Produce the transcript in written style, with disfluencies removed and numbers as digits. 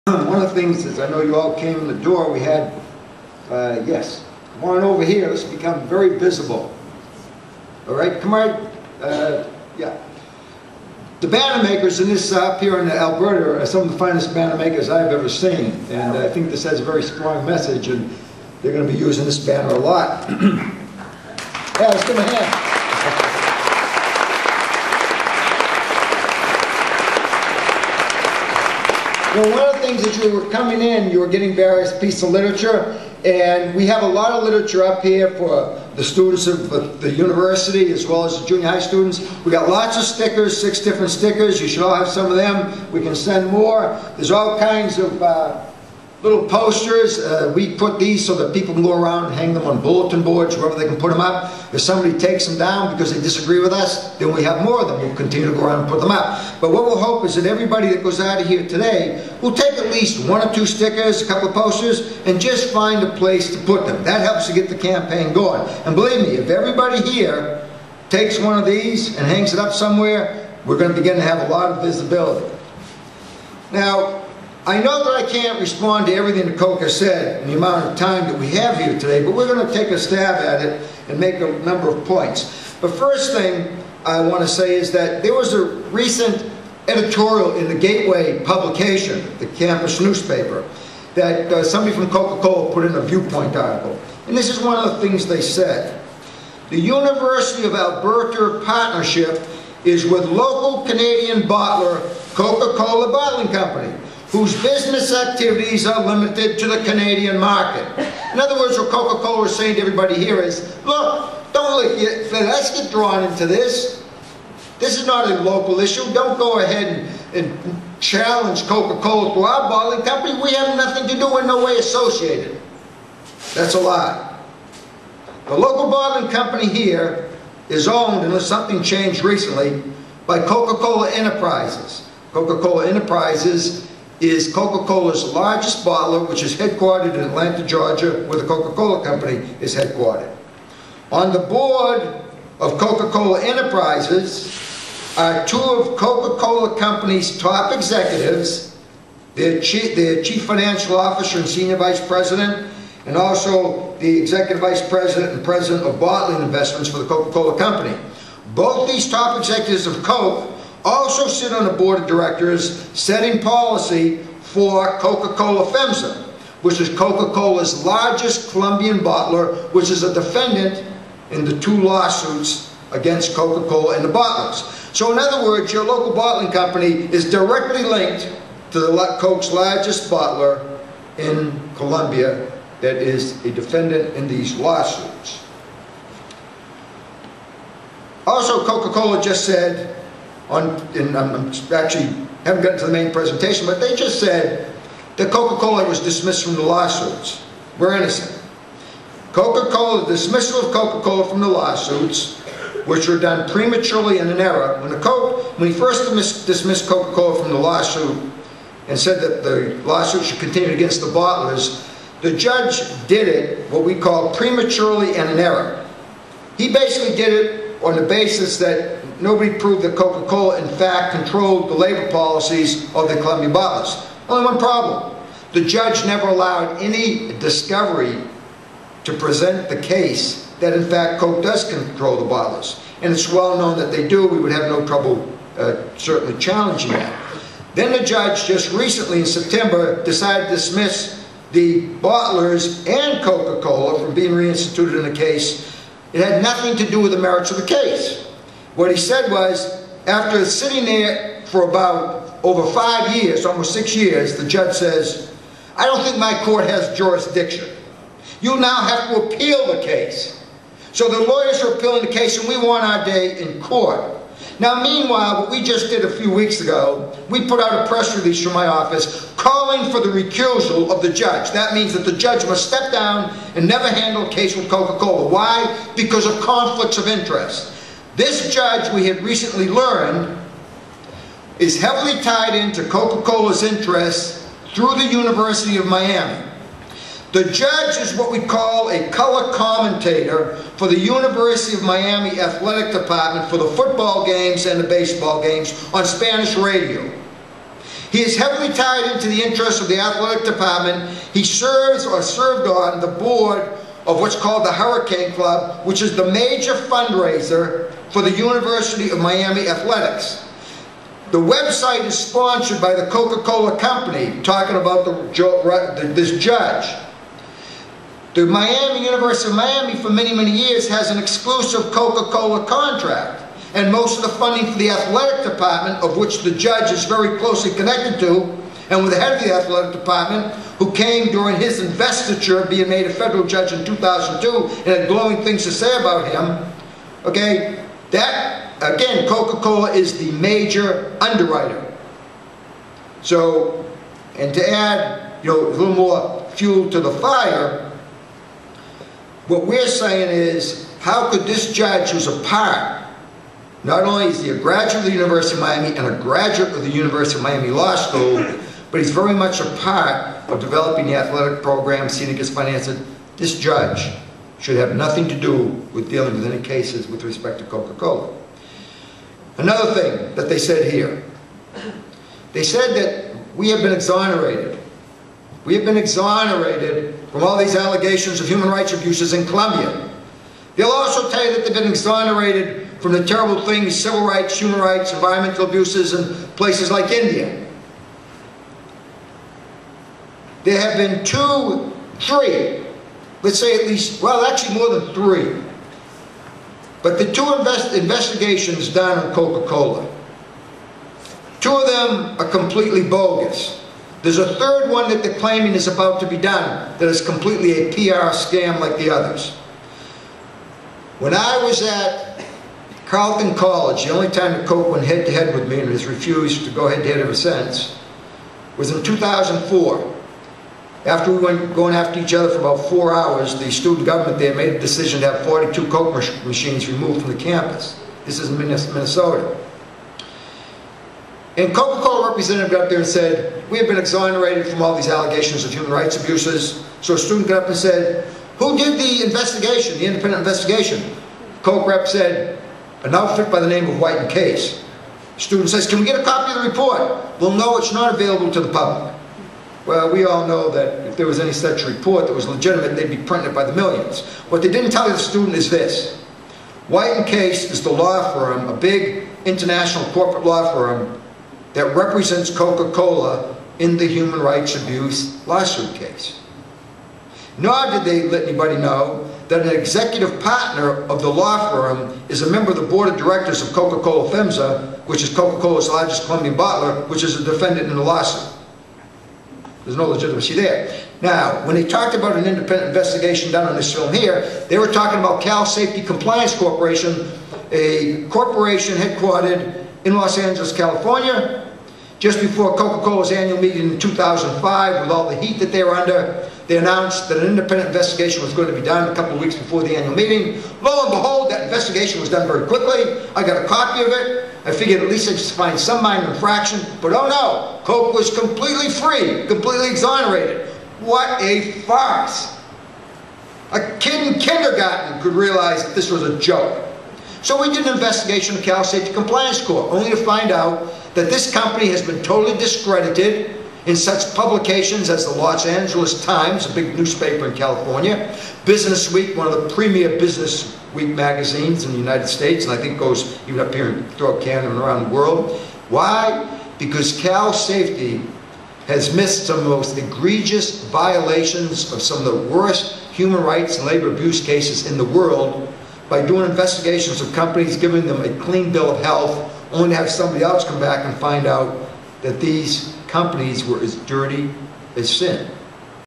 One of the things is, I know you all came in the door, we had, yes, come on over here, let's become very visible. All right, come on, yeah. The banner makers in this, up here in Alberta, are some of the finest banner makers I've ever seen. And I think this has a very strong message, and they're going to be using this banner a lot. Yeah, let's give them a hand. Well, one of the things as you were coming in, you were getting various pieces of literature, and we have a lot of literature up here for the students of the university as well as the junior high students. We got lots of stickers, 6 different stickers. You should all have some of them. We can send more. There's all kinds of little posters. We put these so that people can go around and hang them on bulletin boards, wherever they can put them up. If somebody takes them down because they disagree with us, then we have more of them. We'll continue to go around and put them up. But what we'll hope is that everybody that goes out of here today will take at least 1 or 2 stickers, a couple of posters, and just find a place to put them. That helps to get the campaign going. And believe me, if everybody here takes one of these and hangs it up somewhere, we're going to begin to have a lot of visibility. Now, I know that I can't respond to everything that Coke has said in the amount of time that we have here today, but we're going to take a stab at it and make a number of points. The first thing I want to say is that there was a recent editorial in the Gateway publication, the campus newspaper, that somebody from Coca-Cola put in a viewpoint article. And this is one of the things they said. The University of Alberta partnership is with local Canadian bottler Coca-Cola Bottling Company, whose business activities are limited to the Canadian market. In other words, what Coca-Cola is saying to everybody here is, look, let's get drawn into this. This is not a local issue. Don't go ahead and challenge Coca-Cola to our bottling company. We have nothing to do, we're in no way associated. That's a lie. The local bottling company here is owned, unless something changed recently, by Coca-Cola Enterprises. Coca-Cola Enterprises is Coca-Cola's largest bottler, which is headquartered in Atlanta, Georgia, where the Coca-Cola Company is headquartered. On the board of Coca-Cola Enterprises are 2 of Coca-Cola Company's top executives, their chief financial officer and senior vice president, and also the executive vice president and president of bottling investments for the Coca-Cola Company. Both these top executives of Coke also sit on the board of directors setting policy for Coca-Cola FEMSA, which is Coca-Cola's largest Colombian bottler, which is a defendant in the 2 lawsuits against Coca-Cola and the bottlers. So in other words, your local bottling company is directly linked to the Coke's largest bottler in Colombia that is a defendant in these lawsuits. Also, Coca-Cola just said, and I'm actually haven't gotten to the main presentation, but they just said that Coca-Cola was dismissed from the lawsuits. We're innocent. Coca-Cola, the dismissal of Coca-Cola from the lawsuits, which were done prematurely in an error. When he first dismissed Coca-Cola from the lawsuit and said that the lawsuit should continue against the bottlers, the judge did it, what we call prematurely and in error. He basically did it on the basis that nobody proved that Coca-Cola in fact controlled the labor policies of the Colombian bottlers. Only one problem. The judge never allowed any discovery to present the case that in fact Coke does control the bottlers. And it's well known that they do. We would have no trouble certainly challenging that. Then the judge just recently in September decided to dismiss the bottlers and Coca-Cola from being reinstituted in the case. It had nothing to do with the merits of the case. What he said was, after sitting there for about over 5 years, almost 6 years, the judge says, I don't think my court has jurisdiction. You now have to appeal the case. So the lawyers are appealing the case and we want our day in court. Now meanwhile, what we just did a few weeks ago, we put out a press release from my office calling for the recusal of the judge. That means that the judge must step down and never handle a case with Coca-Cola. Why? Because of conflicts of interest. This judge, we had recently learned, is heavily tied into Coca-Cola's interests through the University of Miami. The judge is what we call a color commentator for the University of Miami Athletic Department for the football games and the baseball games on Spanish radio. He is heavily tied into the interests of the athletic department. He serves or served on the board of what's called the Hurricane Club, which is the major fundraiser for the University of Miami Athletics. The website is sponsored by the Coca-Cola Company, talking about this judge. The University of Miami for many, many years has an exclusive Coca-Cola contract. And most of the funding for the athletic department, of which the judge is very closely connected to, and with the head of the athletic department, who came during his investiture, being made a federal judge in 2002, and had glowing things to say about him, okay, that, again, Coca-Cola is the major underwriter. So, and to add, a little more fuel to the fire, what we're saying is, how could this judge, who's a part, not only is he a graduate of the University of Miami and a graduate of the University of Miami Law School, but he's very much a part of developing the athletic program, seeing it gets financed. This judge should have nothing to do with dealing with any cases with respect to Coca-Cola. Another thing that they said here, they said that we have been exonerated. We have been exonerated from all these allegations of human rights abuses in Colombia. They'll also tell you that they've been exonerated from the terrible things, civil rights, human rights, environmental abuses in places like India. There have been 2, 3, let's say at least, well, actually more than 3. But the 2 investigations done on Coca-Cola, 2 of them are completely bogus. There's a 3rd one that they're claiming is about to be done that is completely a PR scam like the others. When I was at Carleton College, the only time that Coke went head-to-head with me and has refused to go head-to-head ever since, was in 2004. After we went going after each other for about 4 hours, the student government there made a decision to have 42 Coke machines removed from the campus. This is in Minnesota. And Coca-Cola representative got up there and said, we have been exonerated from all these allegations of human rights abuses. So a student got up and said, who did the investigation, the independent investigation? Coke rep said, an outfit by the name of White and Case. The student says, can we get a copy of the report? Well, no, it's not available to the public. Well, we all know that if there was any such report that was legitimate, they'd be printing it by the millions. What they didn't tell the student is this. White and Case is the law firm, a big international corporate law firm that represents Coca-Cola in the human rights abuse lawsuit case. Nor did they let anybody know that an executive partner of the law firm is a member of the board of directors of Coca-Cola FEMSA, which is Coca-Cola's largest Colombian bottler, which is a defendant in the lawsuit. There's no legitimacy there. Now, when they talked about an independent investigation done on this film here, they were talking about Cal Safety Compliance Corporation, a corporation headquartered in Los Angeles, California, just before Coca-Cola's annual meeting in 2005, with all the heat that they were under. They announced that an independent investigation was going to be done a couple of weeks before the annual meeting. Lo and behold, that investigation was done very quickly. I got a copy of it. I figured at least I'd find some minor infraction. But oh no, Coke was completely free, completely exonerated. What a farce. A kid in kindergarten could realize that this was a joke. So we did an investigation of Cal Safety Compliance Corp, only to find out that this company has been totally discredited in such publications as the Los Angeles Times, a big newspaper in California, Business Week, one of the premier Business Week magazines in the United States, and I think goes even up here throughout Canada and around the world. Why? Because Cal Safety has missed some of the most egregious violations of some of the worst human rights and labor abuse cases in the world by doing investigations of companies, giving them a clean bill of health, only to have somebody else come back and find out that these companies were as dirty as sin.